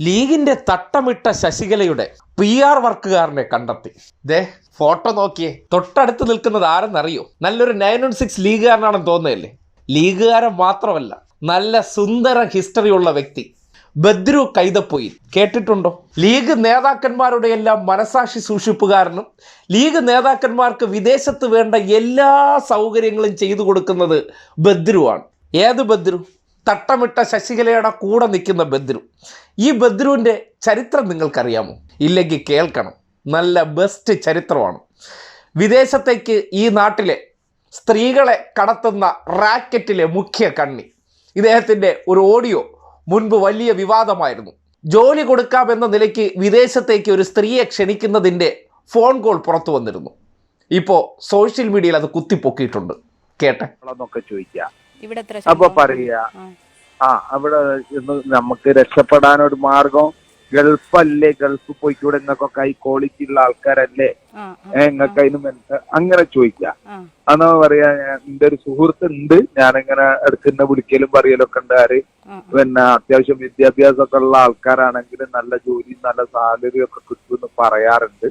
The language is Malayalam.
ലീഗിന്റെ തട്ടമിട്ട ശശികലയുടെ PR വർക്കുകാരനെ കണ്ടെത്തി. ദേ ഫോട്ടോ നോക്കിയേ, തൊട്ടടുത്ത് നിൽക്കുന്നത് ആരെന്നറിയോ? നല്ലൊരു 916 ലീഗുകാരനാണെന്ന് തോന്നുന്നതല്ലേ? ലീഗുകാരൻ മാത്രമല്ല, നല്ല സുന്ദര ഹിസ്റ്ററി ഉള്ള വ്യക്തി ബദ്രു കൈതപ്പൊയിൽ. കേട്ടിട്ടുണ്ടോ? ലീഗ് നേതാക്കന്മാരുടെ എല്ലാം മനസാക്ഷി സൂക്ഷിപ്പുകാരനും ലീഗ് നേതാക്കന്മാർക്ക് വിദേശത്ത് വേണ്ട എല്ലാ സൗകര്യങ്ങളും ചെയ്തു കൊടുക്കുന്നത് ബദ്രുവാണ്. ഏത് ബദ്രു? തട്ടമിട്ട ശശികലയുടെ കൂടെ നിൽക്കുന്ന ബദ്രു. ഈ ബദ്രുവിൻ്റെ ചരിത്രം നിങ്ങൾക്കറിയാമോ? ഇല്ലെങ്കിൽ കേൾക്കണം. നല്ല ബെസ്റ്റ് ചരിത്രമാണ്. വിദേശത്തേക്ക് ഈ നാട്ടിലെ സ്ത്രീകളെ കടത്തുന്ന റാക്കറ്റിലെ മുഖ്യ കണ്ണി. ഇദ്ദേഹത്തിൻ്റെ ഒരു ഓഡിയോ മുൻപ് വലിയ വിവാദമായിരുന്നു. ജോലി കൊടുക്കാമെന്ന നിലയ്ക്ക് വിദേശത്തേക്ക് ഒരു സ്ത്രീയെ ക്ഷണിക്കുന്നതിൻ്റെ ഫോൺ കോൾ പുറത്തു വന്നിരുന്നു. ഇപ്പോൾ സോഷ്യൽ മീഡിയയിൽ അത് കുത്തിപ്പൊക്കിയിട്ടുണ്ട്. കേട്ടെ. ചോദിക്കാം, അപ്പൊ പറയാ അവിടെ നമുക്ക് രക്ഷപ്പെടാനൊരു മാർഗം ഗൾഫല്ലേ, ഗൾഫ് പോയിക്കൂടെ, നിങ്ങൾക്കൊക്കെ ഹൈ ക്വാളിറ്റി ഉള്ള ആൾക്കാരല്ലേ, നിങ്ങൾക്ക് അതിന് അങ്ങനെ ചോദിക്കാം. അന്നാ പറയാ, എന്റെ ഒരു സുഹൃത്ത് ഉണ്ട്, ഞാനിങ്ങനെ എടുക്കുന്ന വിളിക്കലും പറയലൊക്കെ ഉണ്ട്. പിന്നെ അത്യാവശ്യം വിദ്യാഭ്യാസം ഒക്കെ ഉള്ള ആൾക്കാരാണെങ്കിൽ നല്ല ജോലി നല്ല സാലറി ഒക്കെ കിട്ടുമെന്ന് പറയാറുണ്ട്.